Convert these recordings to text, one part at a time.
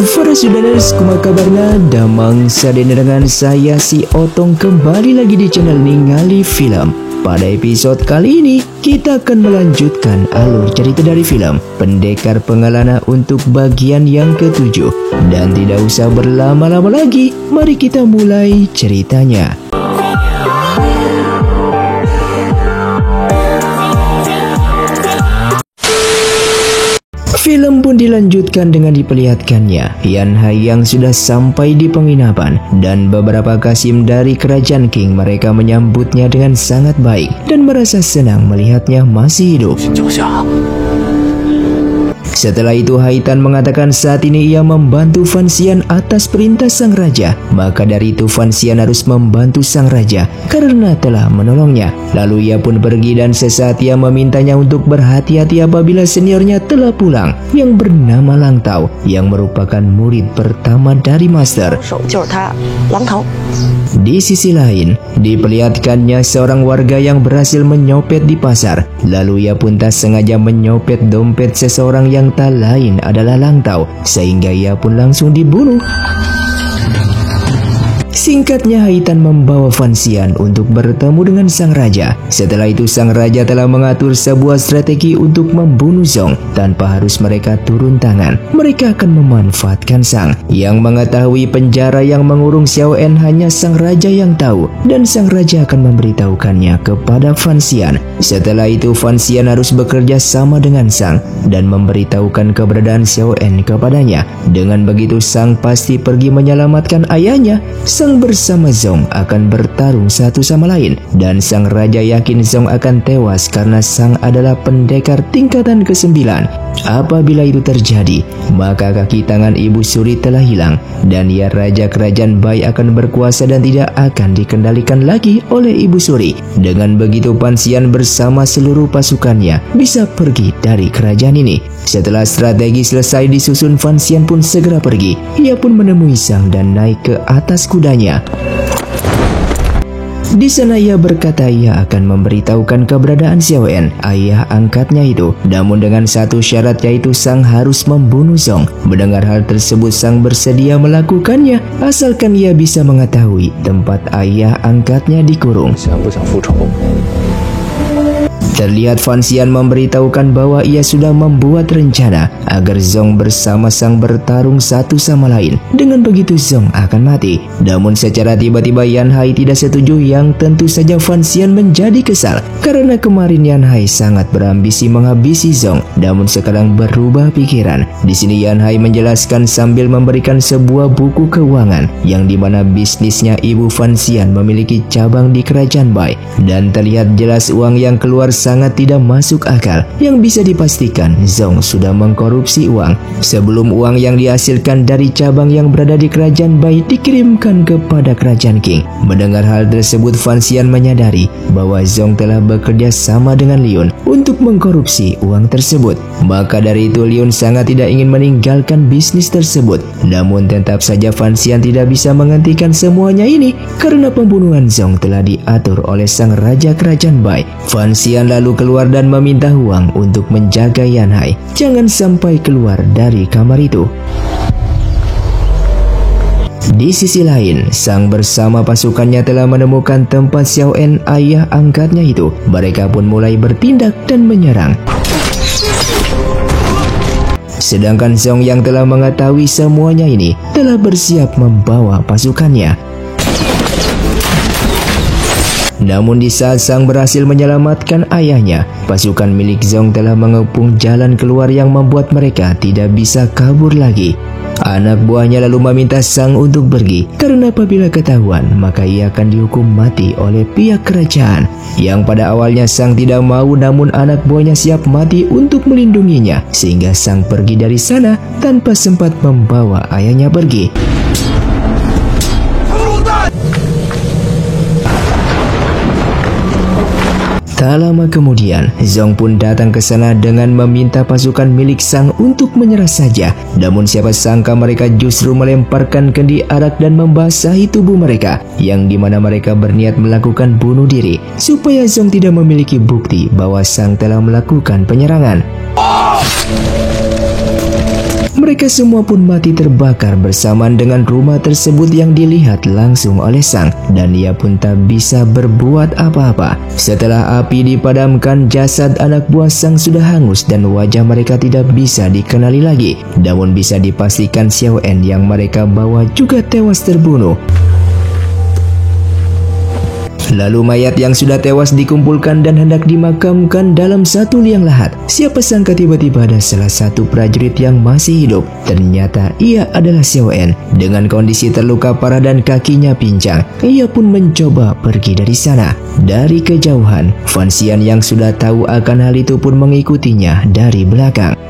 Para saudarers, kumaha kabarna? Damang sadene dengan saya si Otong kembali lagi di channel Ningali Film. Pada episode kali ini, kita akan melanjutkan alur cerita dari film Pendekar Pengalana untuk bagian yang ke-7. Dan tidak usah berlama-lama lagi, mari kita mulai ceritanya. Film pun dilanjutkan dengan diperlihatkannya Yan Hai yang sudah sampai di penginapan, dan beberapa kasim dari kerajaan King mereka menyambutnya dengan sangat baik dan merasa senang melihatnya masih hidup. Setelah itu Haitan mengatakan saat ini ia membantu Fan Xian atas perintah sang raja. Maka dari itu Fan Xian harus membantu sang raja karena telah menolongnya. Lalu ia pun pergi dan sesaat ia memintanya untuk berhati-hati apabila seniornya telah pulang, yang bernama Lang Tao, yang merupakan murid pertama dari Master. Di sisi lain, diperlihatkannya seorang warga yang berhasil menyopet di pasar. Lalu ia pun tak sengaja menyopet dompet seseorang yang tak lain adalah Lang Tao, sehingga ia pun langsung dibunuh. Singkatnya, Haitan membawa Fan Xian untuk bertemu dengan sang raja. Setelah itu sang raja telah mengatur sebuah strategi untuk membunuh Zong tanpa harus mereka turun tangan. Mereka akan memanfaatkan Sang. Yang mengetahui penjara yang mengurung Xiao En hanya sang raja yang tahu, dan sang raja akan memberitahukannya kepada Fan Xian. Setelah itu Fan Xian harus bekerja sama dengan Sang dan memberitahukan keberadaan Xiao En kepadanya. Dengan begitu Sang pasti pergi menyelamatkan ayahnya. Sang bersama Zong akan bertarung satu sama lain, dan sang raja yakin Zong akan tewas karena Sang adalah pendekar tingkatan ke-9. Apabila itu terjadi, maka kaki tangan Ibu Suri telah hilang, dan ya raja kerajaan Bai akan berkuasa dan tidak akan dikendalikan lagi oleh Ibu Suri. Dengan begitu Fan Xian bersama seluruh pasukannya bisa pergi dari kerajaan ini. Setelah strategi selesai disusun, Fan Xian pun segera pergi. Ia pun menemui Sang dan naik ke atas kudanya. Di sana ia berkata ia akan memberitahukan keberadaan Xiao En, ayah angkatnya itu. Namun dengan satu syarat, yaitu Sang harus membunuh Zong. Mendengar hal tersebut Sang bersedia melakukannya, asalkan ia bisa mengetahui tempat ayah angkatnya dikurung. Terlihat Fan Xian memberitahukan bahwa ia sudah membuat rencana agar Zong bersama Sang bertarung satu sama lain. Dengan begitu Zong akan mati. Namun secara tiba-tiba Yan Hai tidak setuju, yang tentu saja Fan Xian menjadi kesal karena kemarin Yan Hai sangat berambisi menghabisi Zong, namun sekarang berubah pikiran. Di sini Yan Hai menjelaskan sambil memberikan sebuah buku keuangan yang dimana bisnisnya ibu Fan Xian memiliki cabang di kerajaan Bai, dan terlihat jelas uang yang keluar sangat tidak masuk akal. Yang bisa dipastikan Zong sudah mengkorupsi uang sebelum uang yang dihasilkan dari cabang yang berada di kerajaan Bai dikirimkan kepada kerajaan King. Mendengar hal tersebut Fan Xian menyadari bahwa Zong telah bekerja sama dengan Liun untuk mengkorupsi uang tersebut. Maka dari itu Liun sangat tidak ingin meninggalkan bisnis tersebut. Namun tetap saja Fan Xian tidak bisa menghentikan semuanya ini karena pembunuhan Zong telah diatur oleh sang raja kerajaan Bai. Fan Xian lalu keluar dan meminta uang untuk menjaga Yan Hai jangan sampai keluar dari kamar itu. Di sisi lain, Sang bersama pasukannya telah menemukan tempat Xiao En, ayah angkatnya itu. Mereka pun mulai bertindak dan menyerang. Sedangkan Zong yang telah mengetahui semuanya ini telah bersiap membawa pasukannya. Namun di saat Sang berhasil menyelamatkan ayahnya, pasukan milik Zong telah mengepung jalan keluar yang membuat mereka tidak bisa kabur lagi. Anak buahnya lalu meminta Sang untuk pergi karena apabila ketahuan maka ia akan dihukum mati oleh pihak kerajaan. Yang pada awalnya Sang tidak mau, namun anak buahnya siap mati untuk melindunginya, sehingga Sang pergi dari sana tanpa sempat membawa ayahnya pergi. Tak lama kemudian, Zong pun datang ke sana dengan meminta pasukan milik Sang untuk menyerah saja. Namun siapa sangka mereka justru melemparkan kendi arak dan membasahi tubuh mereka, yang dimana mereka berniat melakukan bunuh diri, supaya Zong tidak memiliki bukti bahwa Sang telah melakukan penyerangan. Mereka semua pun mati terbakar bersamaan dengan rumah tersebut yang dilihat langsung oleh Sang, dan ia pun tak bisa berbuat apa-apa. Setelah api dipadamkan, jasad anak buah Sang sudah hangus dan wajah mereka tidak bisa dikenali lagi. Namun bisa dipastikan Xiao En yang mereka bawa juga tewas terbunuh. Lalu mayat yang sudah tewas dikumpulkan dan hendak dimakamkan dalam satu liang lahat. Siapa sangka tiba-tiba ada salah satu prajurit yang masih hidup. Ternyata ia adalah Xiao En. Dengan kondisi terluka parah dan kakinya pincang, ia pun mencoba pergi dari sana. Dari kejauhan, Fan Xian yang sudah tahu akan hal itu pun mengikutinya dari belakang.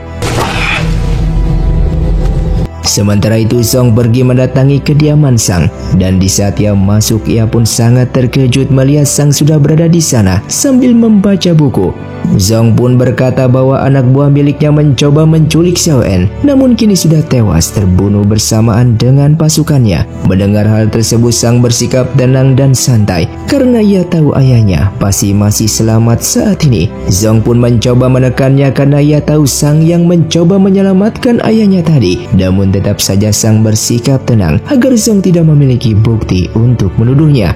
Sementara itu Zong pergi mendatangi kediaman Sang, dan di saat ia masuk ia pun sangat terkejut melihat Sang sudah berada di sana sambil membaca buku. Zong pun berkata bahwa anak buah miliknya mencoba menculik Xiao En, namun kini sudah tewas terbunuh bersamaan dengan pasukannya. Mendengar hal tersebut Sang bersikap tenang dan santai karena ia tahu ayahnya pasti masih selamat saat ini. Zong pun mencoba menekannya karena ia tahu Sang yang mencoba menyelamatkan ayahnya tadi. Namun tetap saja Sang bersikap tenang agar Zong tidak memiliki bukti untuk menuduhnya.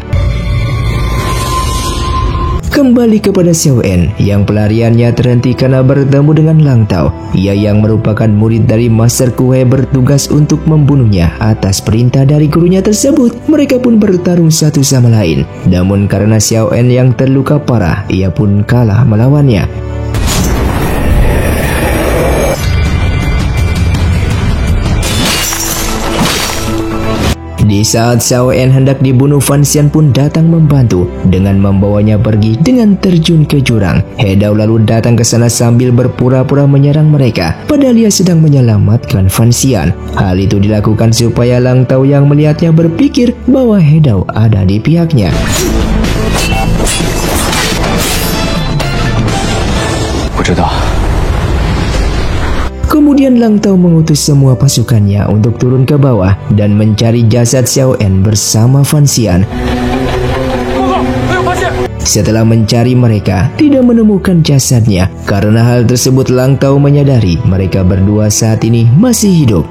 Kembali kepada Xiao En yang pelariannya terhenti karena bertemu dengan Lang Tao. Ia yang merupakan murid dari Master Kue bertugas untuk membunuhnya atas perintah dari gurunya tersebut. Mereka pun bertarung satu sama lain. Namun karena Xiao En yang terluka parah, ia pun kalah melawannya. Di saat Xiao En hendak dibunuh, Fan Xian pun datang membantu dengan membawanya pergi dengan terjun ke jurang. He Dao lalu datang ke sana sambil berpura-pura menyerang mereka, padahal ia sedang menyelamatkan Fan Xian. Hal itu dilakukan supaya Lang Tao yang melihatnya berpikir bahwa He Dao ada di pihaknya. Kemudian Lang Tao mengutus semua pasukannya untuk turun ke bawah dan mencari jasad Xiao En bersama Fan Xian. Setelah mencari mereka, tidak menemukan jasadnya. Karena hal tersebut Lang Tao menyadari mereka berdua saat ini masih hidup.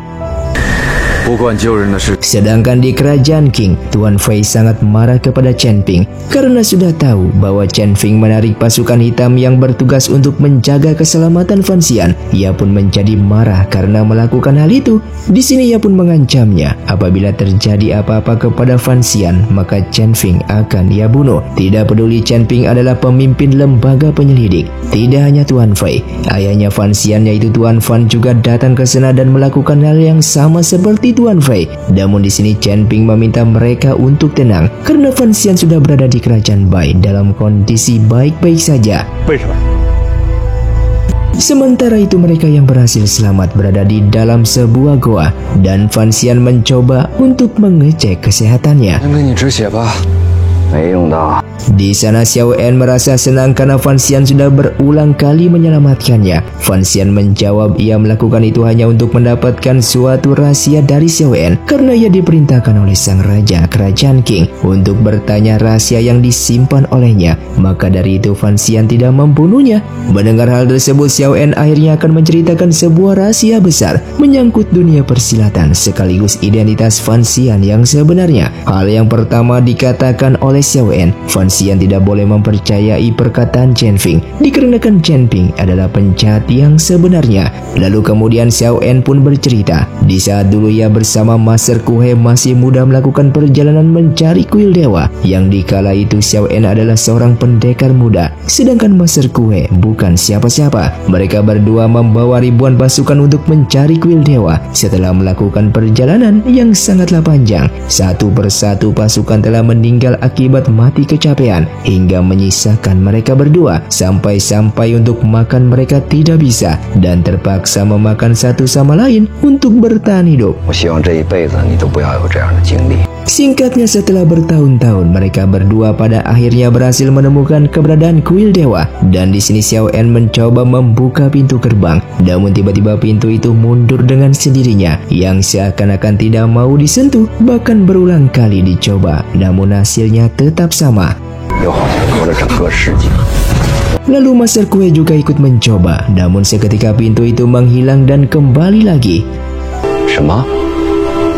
Sedangkan di kerajaan Qing, Tuan Fei sangat marah kepada Chen Ping karena sudah tahu bahwa Chen Ping menarik pasukan hitam yang bertugas untuk menjaga keselamatan Fan Xian. Ia pun menjadi marah karena melakukan hal itu. Di sini ia pun mengancamnya apabila terjadi apa-apa kepada Fan Xian, maka Chen Ping akan ia bunuh. Tidak peduli Chen Ping adalah pemimpin lembaga penyelidik. Tidak hanya Tuan Fei, ayahnya Fan Xian yaitu Tuan Fan juga datang ke sana dan melakukan hal yang sama seperti Tuan Fei. Namun di sini Chen Ping meminta mereka untuk tenang karena Fan Xian sudah berada di kerajaan Bai dalam kondisi baik-baik saja. Sementara itu mereka yang berhasil selamat berada di dalam sebuah goa dan Fan Xian mencoba untuk mengecek kesehatannya. Di sana Xiao En merasa senang karena Fan Xian sudah berulang kali menyelamatkannya. Fan Xian menjawab ia melakukan itu hanya untuk mendapatkan suatu rahasia dari Xiao En karena ia diperintahkan oleh sang raja kerajaan Qing untuk bertanya rahasia yang disimpan olehnya. Maka dari itu Fan Xian tidak membunuhnya. Mendengar hal tersebut, Xiao En akhirnya akan menceritakan sebuah rahasia besar menyangkut dunia persilatan sekaligus identitas Fan Xian yang sebenarnya. Hal yang pertama dikatakan oleh Xiao En, Fan Xian tidak boleh mempercayai perkataan Chen Ping dikarenakan Chen Ping adalah penjahat yang sebenarnya. Lalu kemudian Xiao En pun bercerita di saat dulu ia bersama Master Kue masih muda melakukan perjalanan mencari kuil dewa, yang dikala itu Xiao En adalah seorang pendekar muda sedangkan Master Kue bukan siapa-siapa. Mereka berdua membawa ribuan pasukan untuk mencari kuil dewa. Setelah melakukan perjalanan yang sangatlah panjang, satu persatu pasukan telah meninggal akibat mati kecapean hingga menyisakan mereka berdua. Sampai-sampai untuk makan mereka tidak bisa dan terpaksa memakan satu sama lain untuk bertahan hidup. Singkatnya, setelah bertahun-tahun mereka berdua pada akhirnya berhasil menemukan keberadaan kuil dewa. Dan di sini Xiao En mencoba membuka pintu gerbang, namun tiba-tiba pintu itu mundur dengan sendirinya yang seakan-akan tidak mau disentuh. Bahkan berulang kali dicoba, namun hasilnya tetap sama. Lalu Master Kue juga ikut mencoba, namun seketika pintu itu menghilang dan kembali lagi. 什么？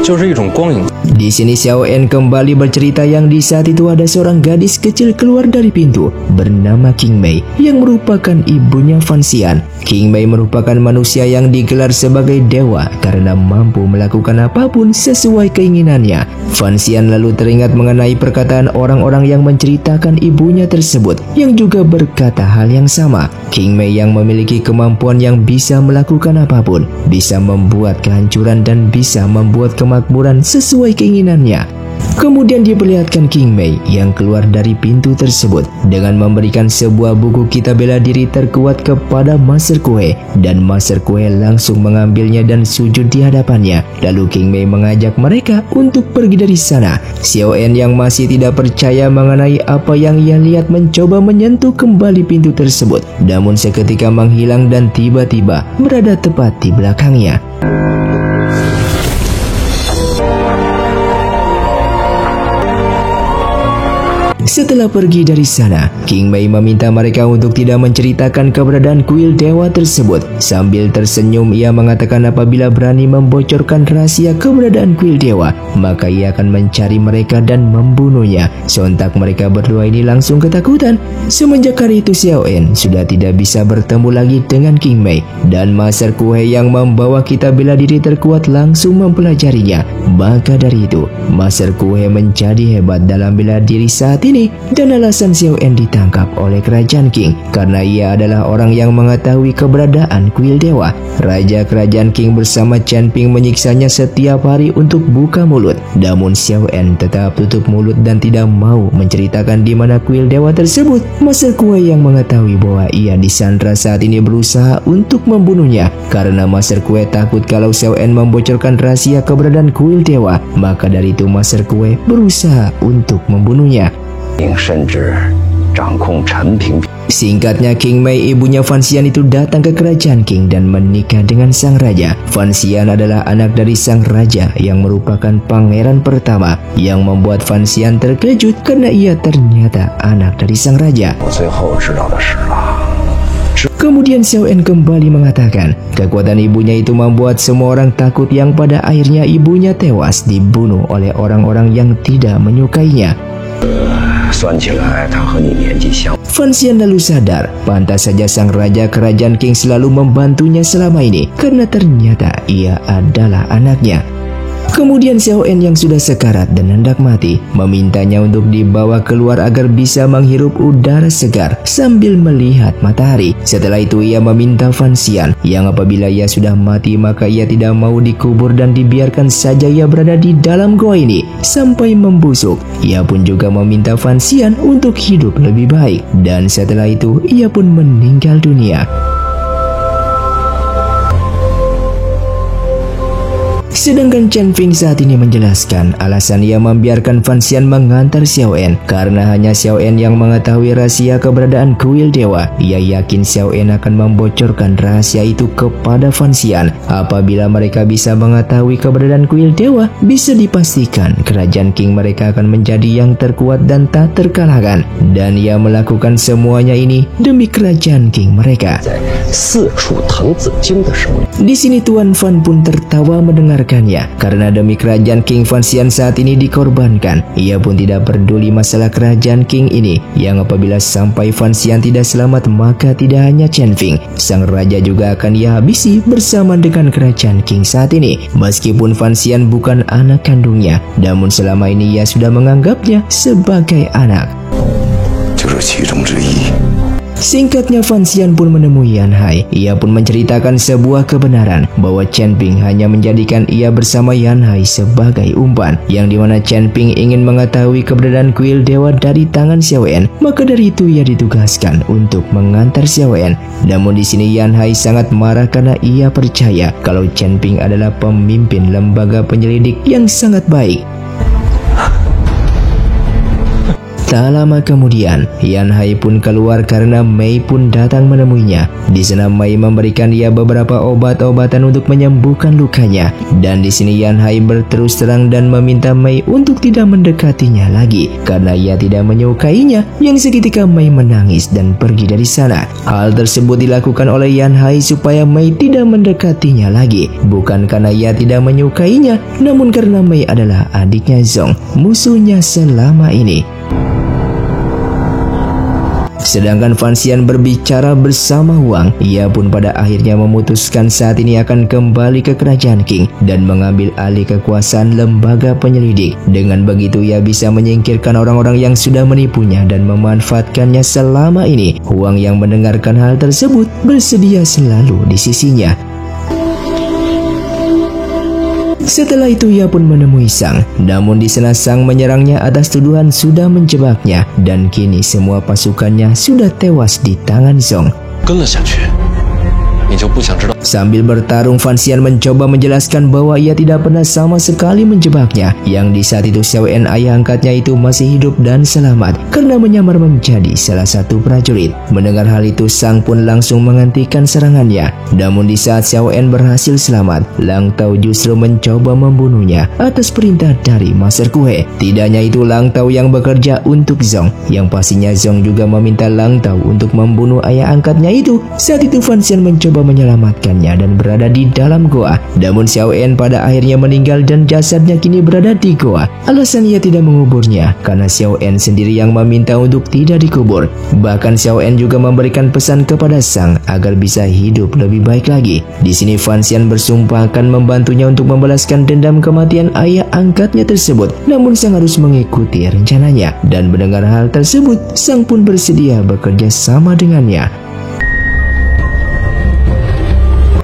就是一种光影。 Di sini Xiao En kembali bercerita yang di saat itu ada seorang gadis kecil keluar dari pintu bernama King Mei yang merupakan ibunya Fan Xian. King Mei merupakan manusia yang digelar sebagai dewa karena mampu melakukan apapun sesuai keinginannya. Fan Xian lalu teringat mengenai perkataan orang-orang yang menceritakan ibunya tersebut yang juga berkata hal yang sama. King Mei yang memiliki kemampuan yang bisa melakukan apapun, bisa membuat kehancuran dan bisa membuat kemakmuran sesuai keinginannya. Kemudian diperlihatkan King Mei yang keluar dari pintu tersebut dengan memberikan sebuah buku kitab bela diri terkuat kepada Master Kue, dan Master Kue langsung mengambilnya dan sujud di hadapannya. Lalu King Mei mengajak mereka untuk pergi dari sana. Xiao En yang masih tidak percaya mengenai apa yang ia lihat mencoba menyentuh kembali pintu tersebut, namun seketika menghilang dan tiba-tiba berada tepat di belakangnya. Setelah pergi dari sana, King Mei meminta mereka untuk tidak menceritakan keberadaan kuil dewa tersebut. Sambil tersenyum, ia mengatakan apabila berani membocorkan rahasia keberadaan kuil dewa, maka ia akan mencari mereka dan membunuhnya. Sontak mereka berdua ini langsung ketakutan. Semenjak hari itu Xiao En sudah tidak bisa bertemu lagi dengan King Mei, dan Master Kue yang membawa kitab bela diri terkuat langsung mempelajarinya. Maka dari itu, Master Kue menjadi hebat dalam bela diri saat ini, dan alasan Xiao En ditangkap oleh kerajaan Qing karena ia adalah orang yang mengetahui keberadaan kuil dewa. Raja kerajaan Qing bersama Chen Ping menyiksanya setiap hari untuk buka mulut, namun Xiao En tetap tutup mulut dan tidak mau menceritakan di mana kuil dewa tersebut. Master Kue yang mengetahui bahwa ia disandra saat ini berusaha untuk membunuhnya karena Master Kue takut kalau Xiao En membocorkan rahasia keberadaan kuil dewa. Maka dari itu Master Kue berusaha untuk membunuhnya. Singkatnya, King Mei, ibunya Fan Xian itu datang ke kerajaan Qing dan menikah dengan sang raja. Fan Xian adalah anak dari sang raja yang merupakan pangeran pertama, yang membuat Fan Xian terkejut karena ia ternyata anak dari sang raja. Kemudian Xiao En kembali mengatakan kekuatan ibunya itu membuat semua orang takut, yang pada akhirnya ibunya tewas dibunuh oleh orang-orang yang tidak menyukainya. Fan Xian lalu sadar, pantas saja sang raja kerajaan Qing selalu membantunya selama ini karena ternyata ia adalah anaknya. Kemudian Xiao En yang sudah sekarat dan hendak mati memintanya untuk dibawa keluar agar bisa menghirup udara segar sambil melihat matahari. Setelah itu ia meminta Fan Xian yang apabila ia sudah mati maka ia tidak mau dikubur dan dibiarkan saja ia berada di dalam goa ini sampai membusuk. Ia pun juga meminta Fan Xian untuk hidup lebih baik, dan setelah itu ia pun meninggal dunia. Sedangkan Chen Ping saat ini menjelaskan alasan ia membiarkan Fan Xian mengantar Xiao En karena hanya Xiao En yang mengetahui rahasia keberadaan kuil dewa. Ia yakin Xiao En akan membocorkan rahasia itu kepada Fan Xian. Apabila mereka bisa mengetahui keberadaan kuil dewa, bisa dipastikan kerajaan Qing mereka akan menjadi yang terkuat dan tak terkalahkan. Dan ia melakukan semuanya ini demi kerajaan Qing mereka. Di sini Tuan Fan pun tertawa mendengarkannya karena demi kerajaan King Fan Xian saat ini dikorbankan. Ia pun tidak peduli masalah kerajaan Qing ini, yang apabila sampai Fan Xian tidak selamat maka tidak hanya Chen Ping, sang raja juga akan ia habisi bersama dengan kerajaan Qing saat ini. Meskipun Fan Xian bukan anak kandungnya, namun selama ini ia sudah menganggapnya sebagai anak. Singkatnya, Fan Xian pun menemui Yan Hai. Ia pun menceritakan sebuah kebenaran bahwa Chen Ping hanya menjadikan ia bersama Yan Hai sebagai umpan, yang dimana Chen Ping ingin mengetahui keberadaan kuil dewa dari tangan Xiao En. Maka dari itu ia ditugaskan untuk mengantar Xiao En. Namun di sini Yan Hai sangat marah karena ia percaya kalau Chen Ping adalah pemimpin lembaga penyelidik yang sangat baik. Tak lama kemudian, Yan Hai pun keluar karena Mei pun datang menemuinya. Di sana Mei memberikan dia beberapa obat-obatan untuk menyembuhkan lukanya. Dan di sini Yan Hai berterus terang dan meminta Mei untuk tidak mendekatinya lagi karena ia tidak menyukainya. Yang seketika Mei menangis dan pergi dari sana. Hal tersebut dilakukan oleh Yan Hai supaya Mei tidak mendekatinya lagi, bukan karena ia tidak menyukainya, namun karena Mei adalah adiknya Zong, musuhnya selama ini. Sedangkan Fan Xian berbicara bersama Wang, ia pun pada akhirnya memutuskan saat ini akan kembali ke kerajaan Qing dan mengambil alih kekuasaan lembaga penyelidik. Dengan begitu ia bisa menyingkirkan orang-orang yang sudah menipunya dan memanfaatkannya selama ini. Wang yang mendengarkan hal tersebut bersedia selalu di sisinya. Setelah itu ia pun menemui Sang, namun di sana Sang menyerangnya atas tuduhan sudah menjebaknya dan kini semua pasukannya sudah tewas di tangan Zong. Sambil bertarung, Fan Xian mencoba menjelaskan bahwa ia tidak pernah sama sekali menjebaknya. Yang di saat itu Xiao En ayah angkatnya itu masih hidup dan selamat karena menyamar menjadi salah satu prajurit. Mendengar hal itu, Sang pun langsung menghentikan serangannya. Namun di saat Xiao En berhasil selamat, Lang Tao justru mencoba membunuhnya atas perintah dari Master Kue. Tidak hanya itu, Lang Tao yang bekerja untuk Zong, yang pastinya Zong juga meminta Lang Tao untuk membunuh ayah angkatnya itu. Saat itu Fan Xian mencoba menyelamatkannya dan berada di dalam goa. Namun Xiao En pada akhirnya meninggal dan jasadnya kini berada di goa. Alasan ia tidak menguburnya karena Xiao En sendiri yang meminta untuk tidak dikubur. Bahkan Xiao En juga memberikan pesan kepada Sang agar bisa hidup lebih baik lagi. Di sini Fan Xian bersumpah akan membantunya untuk membalaskan dendam kematian ayah angkatnya tersebut. Namun Sang harus mengikuti rencananya. Dan mendengar hal tersebut, Sang pun bersedia bekerja sama dengannya.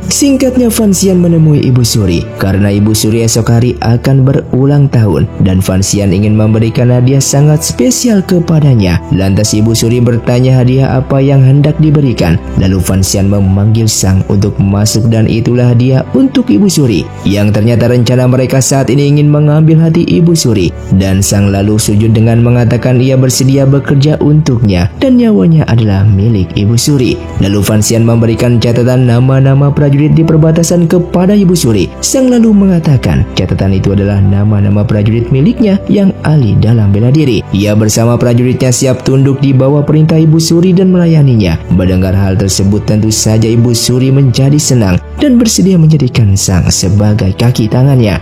Singkatnya, Fan Xian menemui Ibu Suri karena Ibu Suri esok hari akan berulang tahun dan Fan Xian ingin memberikan hadiah sangat spesial kepadanya. Lantas Ibu Suri bertanya hadiah apa yang hendak diberikan. Lalu Fan Xian memanggil Sang untuk masuk dan itulah hadiah untuk Ibu Suri. Yang ternyata rencana mereka saat ini ingin mengambil hati Ibu Suri. Dan Sang lalu sujud dengan mengatakan ia bersedia bekerja untuknya dan nyawanya adalah milik Ibu Suri. Lalu Fan Xian memberikan catatan nama-nama prajurit di perbatasan kepada Ibu Suri. Sang lalu mengatakan catatan itu adalah nama-nama prajurit miliknya yang ahli dalam bela diri. Ia bersama prajuritnya siap tunduk di bawah perintah Ibu Suri dan melayaninya. Mendengar hal tersebut tentu saja Ibu Suri menjadi senang dan bersedia menjadikan Sang sebagai kaki tangannya.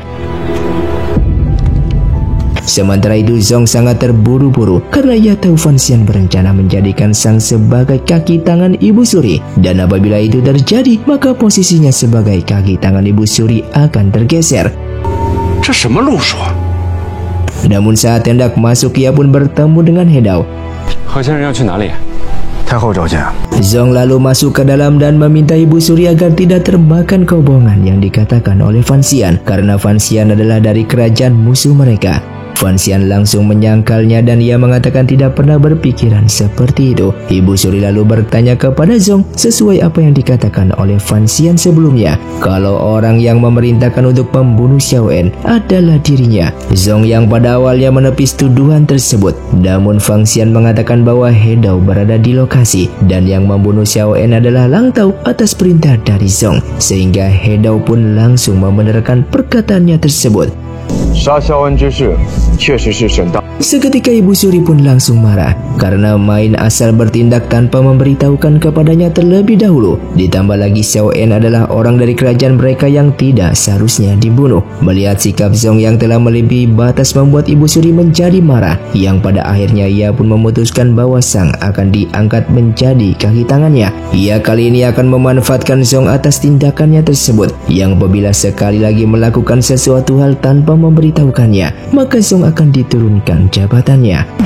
Sementara itu Zong sangat terburu-buru karena ia tahu Fan Xian berencana menjadikan Sang sebagai kaki tangan Ibu Suri. Dan apabila itu terjadi, maka posisinya sebagai kaki tangan Ibu Suri akan tergeser. Namun saat hendak masuk, ia pun bertemu dengan He Dao. Zong lalu masuk ke dalam dan meminta Ibu Suri agar tidak termakan kebohongan yang dikatakan oleh Fan Xian karena Fan Xian adalah dari kerajaan musuh mereka. Fan Xian langsung menyangkalnya dan ia mengatakan tidak pernah berpikiran seperti itu. Ibu Suri lalu bertanya kepada Zong sesuai apa yang dikatakan oleh Fan Xian sebelumnya, kalau orang yang memerintahkan untuk membunuh Xiao En adalah dirinya. Zong yang pada awalnya menepis tuduhan tersebut, namun Fan Xian mengatakan bahwa He Dao berada di lokasi dan yang membunuh Xiao En adalah Lang Tao atas perintah dari Zong, sehingga He Dao pun langsung membenarkan perkataannya tersebut. Seketika Ibu Suri pun langsung marah karena main asal bertindak tanpa memberitahukan kepadanya terlebih dahulu. Ditambah lagi Xiao En adalah orang dari kerajaan mereka yang tidak seharusnya dibunuh. Melihat sikap Zong yang telah melebihi batas membuat Ibu Suri menjadi marah, yang pada akhirnya ia pun memutuskan bahwa Sang akan diangkat menjadi kaki tangannya. Ia kali ini akan memanfaatkan Zong atas tindakannya tersebut, yang apabila sekali lagi melakukan sesuatu hal tanpa memberitahukannya, maka Zong akan diturunkan jabatannya.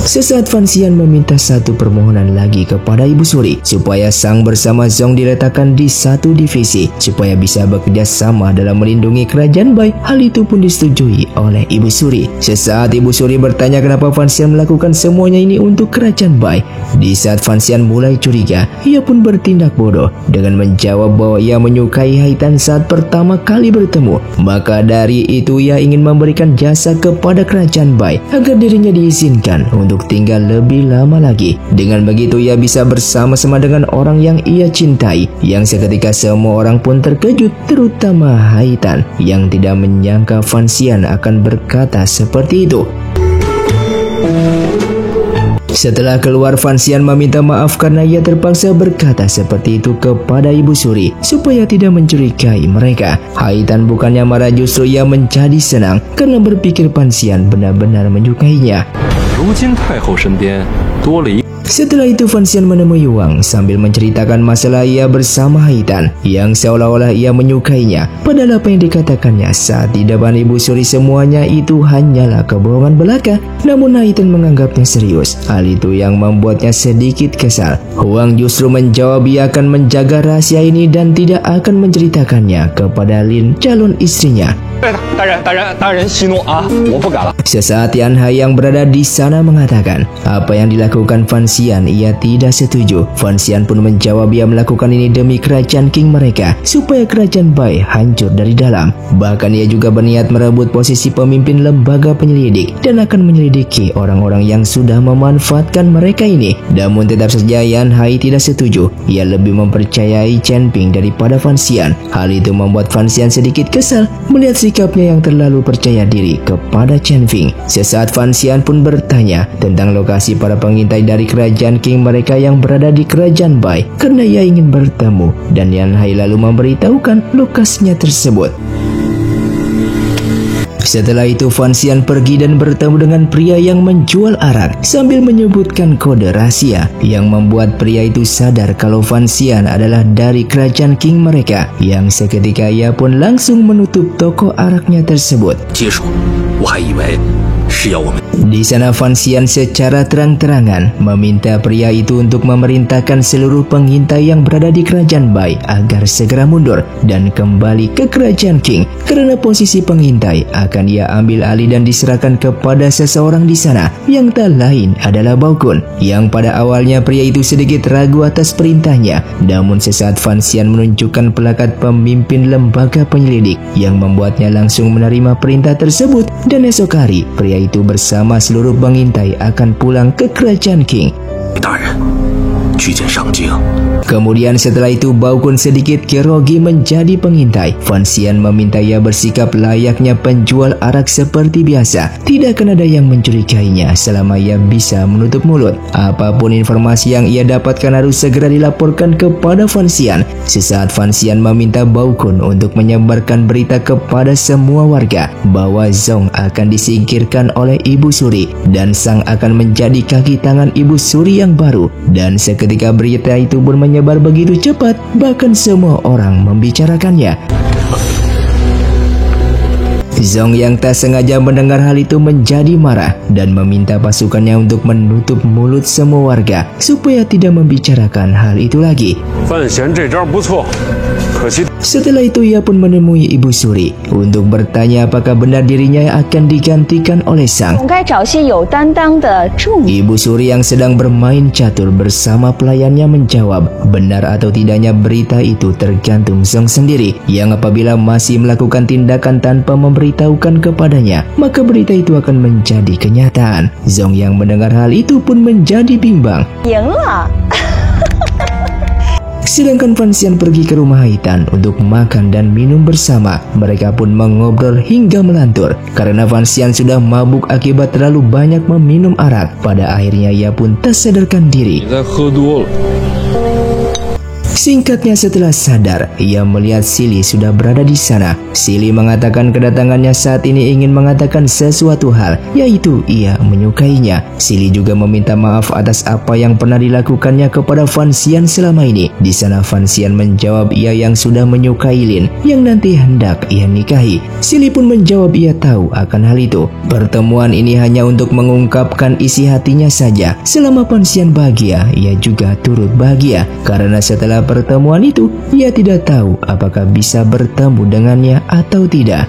Sesaat Fan Xian meminta satu permohonan lagi kepada Ibu Suri supaya Sang bersama Zong diletakkan di satu divisi supaya bisa bekerja sama dalam melindungi kerajaan Bai. Hal itu pun disetujui oleh Ibu Suri. Sesaat Ibu Suri bertanya kenapa Fan Xian melakukan semuanya ini untuk kerajaan Bai. Di saat Fan Xian mulai curiga, ia pun bertindak bodoh dengan menjawab bahwa ia menyukai Haitan saat pertama kali bertemu. Maka dari itu ia ingin memberikan jasa kepada kerajaan Bai agar dirinya diizinkan untuk tinggal lebih lama lagi. Dengan begitu ia bisa bersama-sama dengan orang yang ia cintai. Yang seketika semua orang pun terkejut, terutama Haitan yang tidak menyangka Fan Xian akan berkata seperti itu. Setelah keluar, Fan Xian meminta maaf karena ia terpaksa berkata seperti itu kepada Ibu Suri supaya tidak mencurigai mereka. Haitan bukannya marah, justru ia menjadi senang karena berpikir Fan Xian benar-benar menyukainya. Setelah itu Fan Xian menemui Wang sambil menceritakan masalah ia bersama Haitan yang seolah-olah ia menyukainya. Padahal apa yang dikatakannya saat di depan Ibu Suri semuanya itu hanyalah kebohongan belaka. Namun Haitan menganggapnya serius. Hal itu yang membuatnya sedikit kesal. Wang justru menjawab ia akan menjaga rahasia ini dan tidak akan menceritakannya kepada Lin, calon istrinya. Sesaat Yan Hai yang berada di sana mengatakan apa yang dilakukan Fan Xian ia tidak setuju. Fan Xian pun menjawab ia melakukan ini demi kerajaan King mereka supaya kerajaan Bai hancur dari dalam. Bahkan ia juga berniat merebut posisi pemimpin lembaga penyelidik dan akan menyelidiki orang-orang yang sudah memanfaatkan mereka ini. Namun tetap saja Yan Hai tidak setuju. Ia lebih mempercayai Chen Ping daripada Fan Xian. Hal itu membuat Fan Xian sedikit kesal melihat sikapnya yang terlalu percaya diri kepada Chen Ping. Sesaat Fan Xian pun bertanya tentang lokasi para pengintai dari kerajaan King mereka yang berada di kerajaan Bai karena ia ingin bertemu, dan Yan Hai lalu memberitahukan lokasinya tersebut. Setelah itu Fan Xian pergi dan bertemu dengan pria yang menjual arak sambil menyebutkan kode rahasia yang membuat pria itu sadar kalau Fan Xian adalah dari kerajaan King mereka. Yang seketika ia pun langsung menutup toko araknya tersebut. Di sana Fan Xian secara terang-terangan meminta pria itu untuk memerintahkan seluruh pengintai yang berada di kerajaan Bai agar segera mundur dan kembali ke kerajaan King karena posisi pengintai akan ia ambil alih dan diserahkan kepada seseorang di sana yang tak lain adalah Bao Kun. Yang pada awalnya pria itu sedikit ragu atas perintahnya, namun sesaat Fan Xian menunjukkan pelakat pemimpin lembaga penyelidik yang membuatnya langsung menerima perintah tersebut, dan esok hari pria itu bersama seluruh pengintai akan pulang ke kerajaan King. Kemudian setelah itu Bao Kun sedikit grogi menjadi pengintai. Fan Xian meminta ia bersikap layaknya penjual arak seperti biasa. Tidak akan ada yang mencurigainya selama ia bisa menutup mulut. Apapun informasi yang ia dapatkan harus segera dilaporkan kepada Fan Xian. Sesaat Fan Xian meminta Bao Kun untuk menyebarkan berita kepada semua warga bahwa Zong akan disingkirkan oleh Ibu Suri dan Sang akan menjadi kaki tangan Ibu Suri yang baru. Dan seketika berita itu pun menyebar begitu cepat, bahkan semua orang membicarakannya. Zong yang tak sengaja mendengar hal itu menjadi marah dan meminta pasukannya untuk menutup mulut semua warga supaya tidak membicarakan hal itu lagi. Setelah itu ia pun menemui Ibu Suri untuk bertanya apakah benar dirinya akan digantikan oleh Sang. Ibu Suri yang sedang bermain catur bersama pelayannya menjawab benar atau tidaknya berita itu tergantung Zong sendiri, yang apabila masih melakukan tindakan tanpa memberitahukan kepadanya maka berita itu akan menjadi kenyataan. Zong yang mendengar hal itu pun menjadi bimbang. Sedangkan Fan Xian pergi ke rumah Haitan untuk makan dan minum bersama. Mereka pun mengobrol hingga melantur karena Fan Xian sudah mabuk akibat terlalu banyak meminum arak. Pada akhirnya ia pun tak sadarkan diri. Singkatnya, setelah sadar, ia melihat Silly sudah berada di sana. Silly mengatakan kedatangannya saat ini ingin mengatakan sesuatu hal, yaitu ia menyukainya. Silly juga meminta maaf atas apa yang pernah dilakukannya kepada Fan Xian selama ini. Di sana Fan Xian menjawab ia yang sudah menyukai Lin, yang nanti hendak ia nikahi. Silly pun menjawab ia tahu akan hal itu. Pertemuan ini hanya untuk mengungkapkan isi hatinya saja. Selama Fan Xian bahagia, ia juga turut bahagia. Karena setelah pertemuan itu, ia tidak tahu apakah bisa bertemu dengannya atau tidak.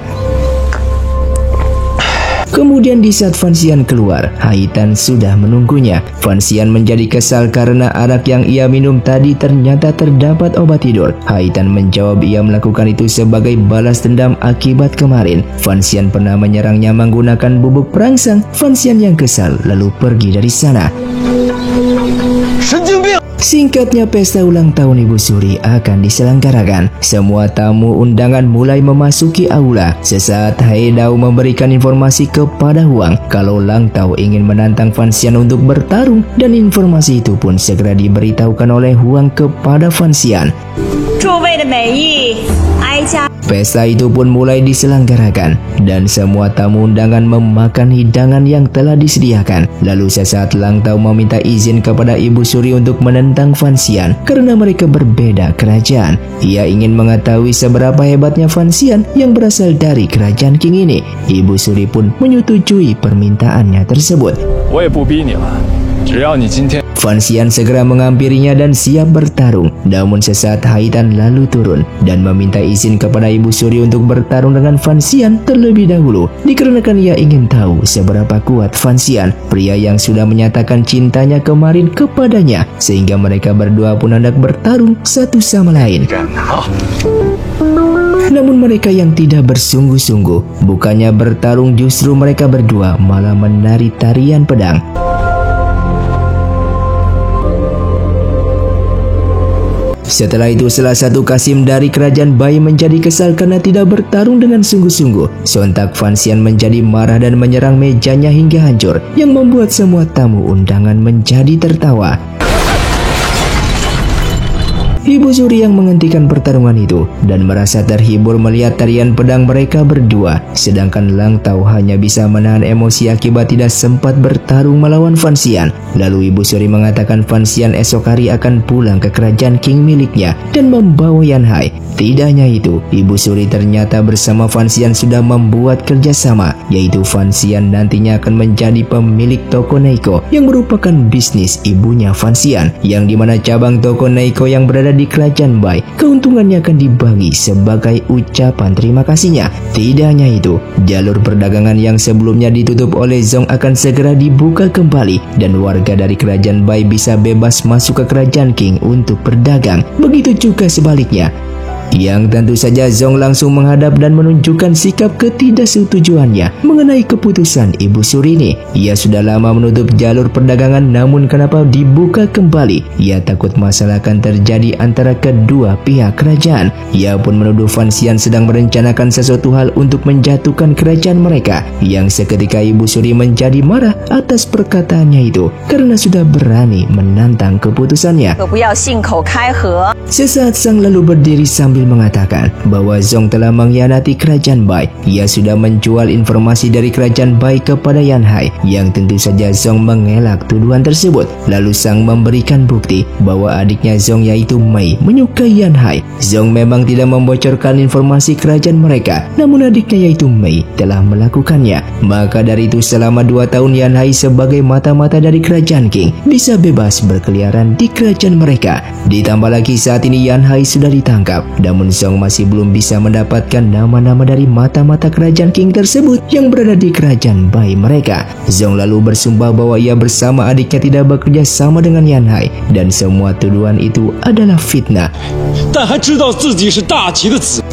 Kemudian di saat Fan Xian keluar, Haitan sudah menunggunya. Fan Xian menjadi kesal karena arak yang ia minum tadi ternyata terdapat obat tidur. Haitan menjawab ia melakukan itu sebagai balas dendam akibat kemarin Fan Xian pernah menyerangnya menggunakan bubuk perangsang. Fan Xian yang kesal lalu pergi dari sana. Singkatnya, pesta ulang tahun Ibu Suri akan diselenggarakan. Semua tamu undangan mulai memasuki aula. Sesaat Hai Dao memberikan informasi kepada Huang kalau Lang Tao ingin menantang Fan Xian untuk bertarung, dan informasi itu pun segera diberitahukan oleh Huang kepada Fan Xian. Pesta itu pun mulai diselenggarakan dan semua tamu undangan memakan hidangan yang telah disediakan. Lalu sesaat Lang Tao meminta izin kepada Ibu Suri untuk menentang Fan Xian karena mereka berbeda kerajaan. Ia ingin mengetahui seberapa hebatnya Fan Xian yang berasal dari kerajaan Qing ini. Ibu Suri pun menyetujui permintaannya tersebut. Fan Xian segera menghampirinya dan siap bertarung. Namun sesaat Haitan lalu turun dan meminta izin kepada Ibu Suri untuk bertarung dengan Fan Xian terlebih dahulu, dikarenakan ia ingin tahu seberapa kuat Fan Xian, pria yang sudah menyatakan cintanya kemarin kepadanya, sehingga mereka berdua pun hendak bertarung satu sama lain. Namun mereka yang tidak bersungguh-sungguh, bukannya bertarung, justru mereka berdua malah menari tarian pedang. Setelah itu salah satu Kasim dari kerajaan Bai menjadi kesal karena tidak bertarung dengan sungguh-sungguh. Sontak Fan Xian menjadi marah dan menyerang mejanya hingga hancur, yang membuat semua tamu undangan menjadi tertawa. Ibu Suri yang menghentikan pertarungan itu dan merasa terhibur melihat tarian pedang mereka berdua, sedangkan Lang Tao hanya bisa menahan emosi akibat tidak sempat bertarung melawan Fan Xian. Lalu Ibu Suri mengatakan Fan Xian esok hari akan pulang ke kerajaan Qing miliknya dan membawa Yan Hai. Tidak hanya itu, Ibu Suri ternyata bersama Fan Xian sudah membuat kerjasama, yaitu Fan Xian nantinya akan menjadi pemilik toko Neiko yang merupakan bisnis ibunya Fan Xian, yang dimana cabang toko Neiko yang berada di kerajaan Bai, keuntungannya akan dibagi sebagai ucapan terima kasihnya. Tidak hanya itu, jalur perdagangan yang sebelumnya ditutup oleh Zong akan segera dibuka kembali dan warga dari kerajaan Bai bisa bebas masuk ke kerajaan Qing untuk berdagang. Begitu juga sebaliknya. Yang tentu saja Zong langsung menghadap dan menunjukkan sikap ketidaksetujuannya mengenai keputusan Ibu Suri ini. Ia sudah lama menutup jalur perdagangan, namun kenapa dibuka kembali? Ia takut masalah akan terjadi antara kedua pihak kerajaan. Ia pun menuduh Fan Xian sedang merencanakan sesuatu hal untuk menjatuhkan kerajaan mereka, yang seketika Ibu Suri menjadi marah atas perkataannya itu karena sudah berani menantang keputusannya. Sesaat Sang lalu berdiri sambil mengatakan bahwa Zong telah mengkhianati kerajaan Bai. Ia sudah menjual informasi dari kerajaan Bai kepada Yan Hai, yang tentu saja Zong mengelak tuduhan tersebut. Lalu Sang memberikan bukti bahwa adiknya Zong yaitu Mei menyukai Yan Hai. Zong memang tidak membocorkan informasi kerajaan mereka, namun adiknya yaitu Mei telah melakukannya. Maka dari itu selama 2 tahun Yan Hai sebagai mata-mata dari kerajaan Qing bisa bebas berkeliaran di kerajaan mereka. Ditambah lagi saat ini Yan Hai sudah ditangkap, namun Zong masih belum bisa mendapatkan nama-nama dari mata-mata kerajaan Qing tersebut yang berada di kerajaan Bai mereka. Zong lalu bersumpah bahwa ia bersama adiknya tidak bekerja sama dengan Yan Hai dan semua tuduhan itu adalah fitnah.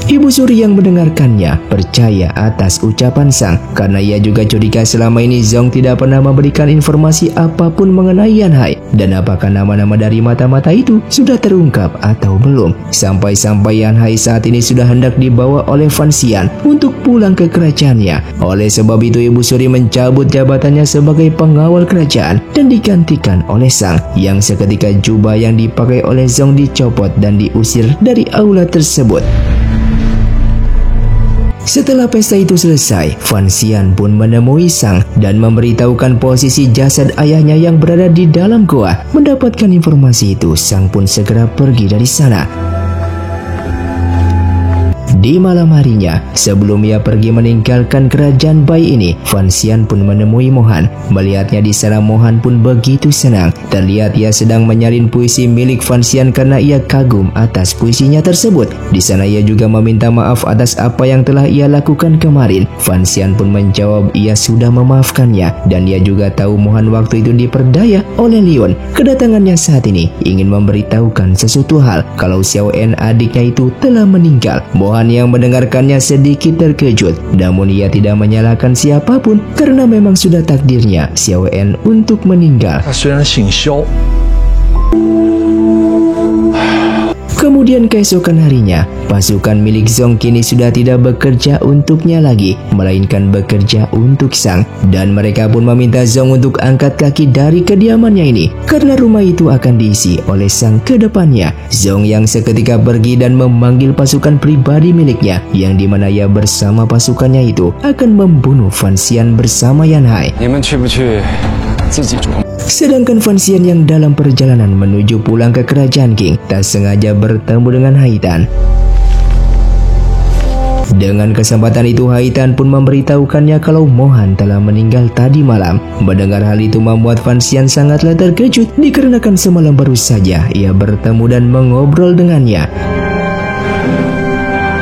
Ibu Suri yang mendengarkannya percaya atas ucapan Sang karena ia juga curiga selama ini Zong tidak pernah memberikan informasi apapun mengenai Yan Hai dan apakah nama-nama dari mata-mata itu sudah terungkap atau belum. Sampai-sampai Yan Hai saat ini sudah hendak dibawa oleh Fan Xian untuk pulang ke kerajaannya. Oleh sebab itu Ibu Suri mencabut jabatannya sebagai pengawal kerajaan dan digantikan oleh Sang, yang seketika jubah yang dipakai oleh Zong dicopot dan diusir dari aula tersebut. Setelah pesta itu selesai, Fan Xian pun menemui Sang dan memberitahukan posisi jasad ayahnya yang berada di dalam goa. Mendapatkan informasi itu, Sang pun segera pergi dari sana. Di malam harinya, sebelum ia pergi meninggalkan kerajaan Bai ini, Fan Xian pun menemui Mohan. Melihatnya di sana, Mohan pun begitu senang. Terlihat ia sedang menyalin puisi milik Fan Xian karena ia kagum atas puisinya tersebut. Di sana ia juga meminta maaf atas apa yang telah ia lakukan kemarin. Fan Xian pun menjawab ia sudah memaafkannya dan ia juga tahu Mohan waktu itu diperdaya oleh Leon. Kedatangannya saat ini ingin memberitahukan sesuatu hal kalau Xiao En adiknya itu telah meninggal. Mohan yang mendengarkannya sedikit terkejut, namun ia tidak menyalahkan siapapun karena memang sudah takdirnya Xiao En untuk meninggal. Kemudian keesokan harinya, pasukan milik Zong kini sudah tidak bekerja untuknya lagi, melainkan bekerja untuk Sang. Dan mereka pun meminta Zong untuk angkat kaki dari kediamannya ini, karena rumah itu akan diisi oleh Sang ke depannya. Zong yang seketika pergi dan memanggil pasukan pribadi miliknya, yang dimana ia bersama pasukannya itu akan membunuh Fan Xian bersama Yan Hai. Sedangkan Fan Xian yang dalam perjalanan menuju pulang ke kerajaan Qing tak sengaja bertemu dengan Haitan. Dengan kesempatan itu Haitan pun memberitahukannya kalau Mohan telah meninggal tadi malam. Mendengar hal itu membuat Fan Xian sangatlah terkejut dikarenakan semalam baru saja ia bertemu dan mengobrol dengannya.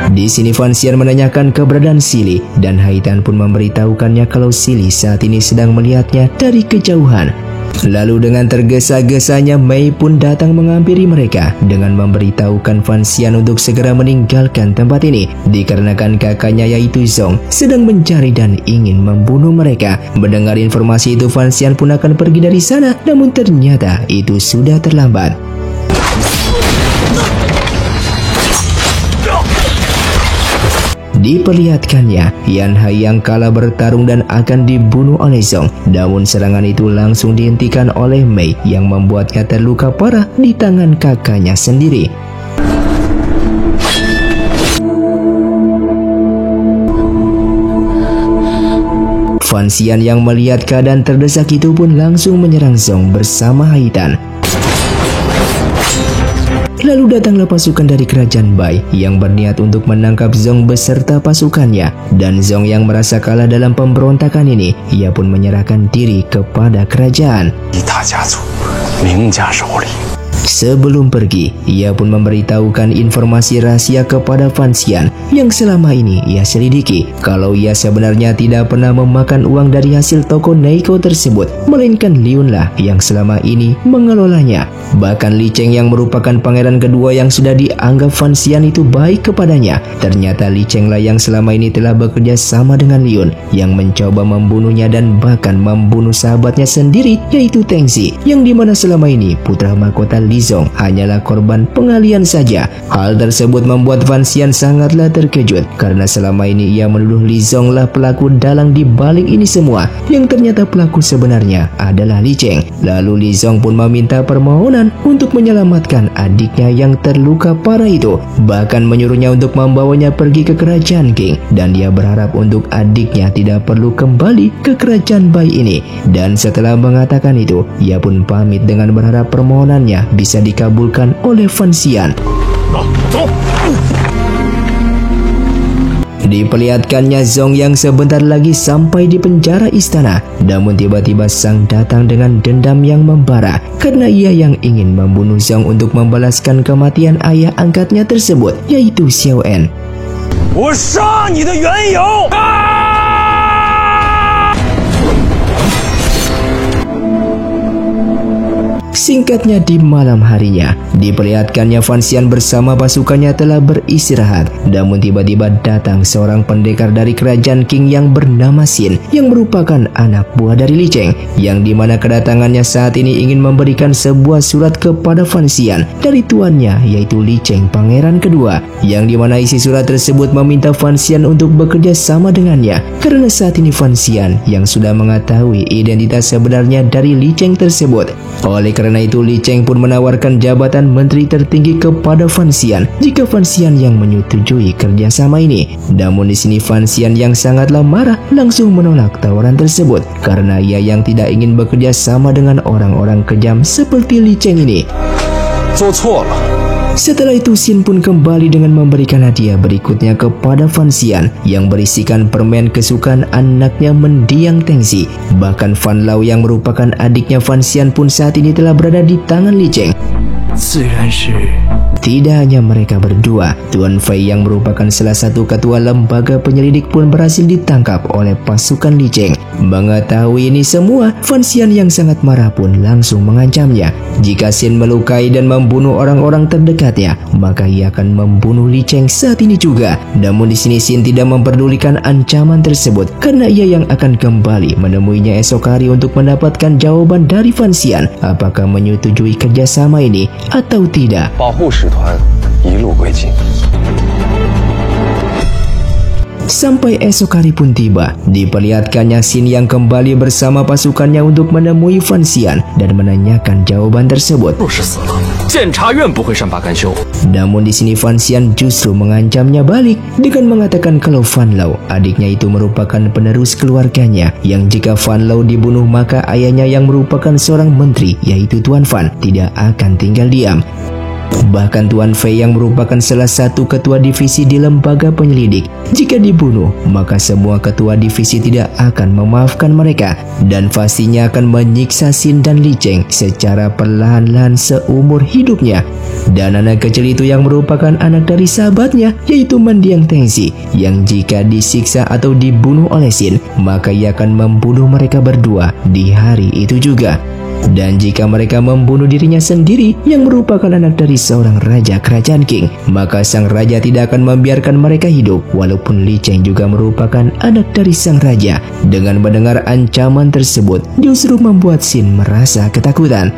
Di sini Fan Xian menanyakan keberadaan Sili dan Haitan pun memberitahukannya kalau Sili saat ini sedang melihatnya dari kejauhan. Lalu dengan tergesa-gesanya Mei pun datang menghampiri mereka dengan memberitahukan Fan Xian untuk segera meninggalkan tempat ini dikarenakan kakaknya yaitu Zong sedang mencari dan ingin membunuh mereka. Mendengar informasi itu Fan Xian pun akan pergi dari sana, namun ternyata itu sudah terlambat. Diperlihatkannya Yan Hai yang kalah bertarung dan akan dibunuh oleh Zong, namun serangan itu langsung dihentikan oleh Mei yang membuatnya terluka parah di tangan kakaknya sendiri. Fan Xian yang melihat keadaan terdesak itu pun langsung menyerang Zong bersama Haitan. Lalu datanglah pasukan dari kerajaan Bai yang berniat untuk menangkap Zong beserta pasukannya. Dan Zong yang merasa kalah dalam pemberontakan ini, ia pun menyerahkan diri kepada kerajaan. Sebelum pergi, ia pun memberitahukan informasi rahasia kepada Fan Xian yang selama ini ia selidiki, kalau ia sebenarnya tidak pernah memakan uang dari hasil toko Neiko tersebut, melainkan Liun lah yang selama ini mengelolanya. Bahkan Li Cheng yang merupakan pangeran kedua yang sudah dianggap Fan Xian itu baik kepadanya, ternyata Li Cheng lah yang selama ini telah bekerja sama dengan Liun yang mencoba membunuhnya dan bahkan membunuh sahabatnya sendiri yaitu Tengzi, yang dimana selama ini putra mahkota Li Zong hanyalah korban pengalian saja. Hal tersebut membuat Fan Xian sangatlah terkejut karena selama ini ia menuduh Li Zong lah pelaku dalang di balik ini semua, yang ternyata pelaku sebenarnya adalah Li Cheng. Lalu Li Zong pun meminta permohonan untuk menyelamatkan adiknya yang terluka parah itu, bahkan menyuruhnya untuk membawanya pergi ke kerajaan Qing, dan dia berharap untuk adiknya tidak perlu kembali ke kerajaan Bai ini. Dan setelah mengatakan itu, ia pun pamit dengan berharap permohonannya bisa dikabulkan oleh Fan Xian. Diperlihatkannya Zong yang sebentar lagi sampai di penjara istana, namun tiba-tiba Sang datang dengan dendam yang membara karena ia yang ingin membunuh Zong untuk membalaskan kematian ayah angkatnya tersebut, yaitu Xiao En. Singkatnya, di malam harinya diperlihatkannya Fan Xian bersama pasukannya telah beristirahat. Namun tiba-tiba datang seorang pendekar dari kerajaan Qing yang bernama Xin, yang merupakan anak buah dari Li Cheng, yang dimana kedatangannya saat ini ingin memberikan sebuah surat kepada Fan Xian dari tuannya, yaitu Li Cheng Pangeran kedua, yang dimana isi surat tersebut meminta Fan Xian untuk bekerja sama dengannya, karena saat ini Fan Xian yang sudah mengetahui identitas sebenarnya dari Li Cheng tersebut. Oleh karena itu, Li Cheng pun menawarkan jabatan menteri tertinggi kepada Fan Xian jika Fan Xian yang menyetujui kerjasama ini. Namun di sini Fan Xian yang sangatlah marah langsung menolak tawaran tersebut karena ia yang tidak ingin bekerja sama dengan orang-orang kejam seperti Li Cheng ini. Setelah itu, Xin pun kembali dengan memberikan hadiah berikutnya kepada Fan Xian yang berisikan permen kesukaan anaknya mendiang Tengxi. Bahkan Fan Lao yang merupakan adiknya Fan Xian pun saat ini telah berada di tangan Li Cheng. Tidak hanya mereka berdua, Tuan Fei yang merupakan salah satu ketua lembaga penyelidik pun berhasil ditangkap oleh pasukan Li Cheng. Mengetahui ini semua, Fan Xian yang sangat marah pun langsung mengancamnya. Jika Xin melukai dan membunuh orang-orang terdekatnya, maka ia akan membunuh Li Cheng saat ini juga. Namun di sini Xin tidak memperdulikan ancaman tersebut karena ia yang akan kembali menemuinya esok hari untuk mendapatkan jawaban dari Fan Xian apakah menyetujui kerjasama ini atau tidak. Sampai esok hari pun tiba, diperlihatkannya Xin yang kembali bersama pasukannya untuk menemui Fan Xian dan menanyakan jawaban tersebut. Namun di sini Fan Xian justru mengancamnya balik dengan mengatakan kalau Fan Lao, adiknya itu merupakan penerus keluarganya, yang jika Fan Lao dibunuh maka ayahnya yang merupakan seorang menteri, yaitu Tuan Fan, tidak akan tinggal diam. Bahkan Tuan Fei yang merupakan salah satu ketua divisi di lembaga penyelidik, jika dibunuh maka semua ketua divisi tidak akan memaafkan mereka dan pastinya akan menyiksa Xin dan Li Cheng secara perlahan-lahan seumur hidupnya. Dan anak kecil itu yang merupakan anak dari sahabatnya, yaitu mendiang Tengxi, yang jika disiksa atau dibunuh oleh Xin maka ia akan membunuh mereka berdua di hari itu juga. Dan jika mereka membunuh dirinya sendiri yang merupakan anak dari seorang raja kerajaan Qing, maka sang raja tidak akan membiarkan mereka hidup walaupun Li Cheng juga merupakan anak dari sang raja. Dengan mendengar ancaman tersebut, justru membuat Xin merasa ketakutan.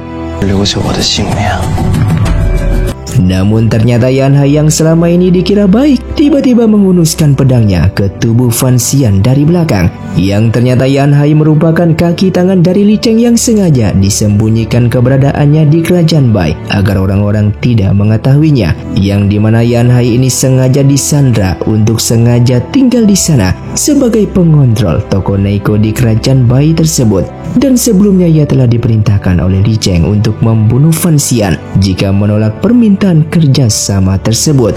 Namun ternyata Yan Hai yang selama ini dikira baik tiba-tiba menghunuskan pedangnya ke tubuh Fan Xian dari belakang, yang ternyata Yan Hai merupakan kaki tangan dari Li Cheng yang sengaja disembunyikan keberadaannya di kerajaan Bai agar orang-orang tidak mengetahuinya, yang dimana Yan Hai ini sengaja disandra untuk sengaja tinggal di sana sebagai pengontrol toko Neiko di kerajaan Bai tersebut. Dan sebelumnya ia telah diperintahkan oleh Li Cheng untuk membunuh Fan Xian jika menolak permintaan kerjasama tersebut.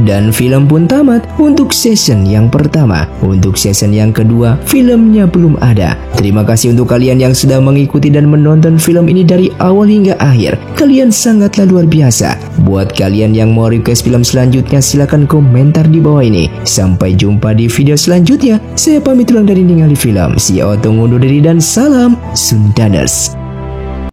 Dan film pun tamat untuk season yang pertama. Untuk season yang kedua, filmnya belum ada. Terima kasih untuk kalian yang sudah mengikuti dan menonton film ini dari awal hingga akhir. Kalian sangatlah luar biasa. Buat kalian yang mau request film selanjutnya, silahkan komentar di bawah ini. Sampai jumpa di video selanjutnya. Saya pamit ulang dari Ningali Film. Si Otong undur diri dan salam Sundaners.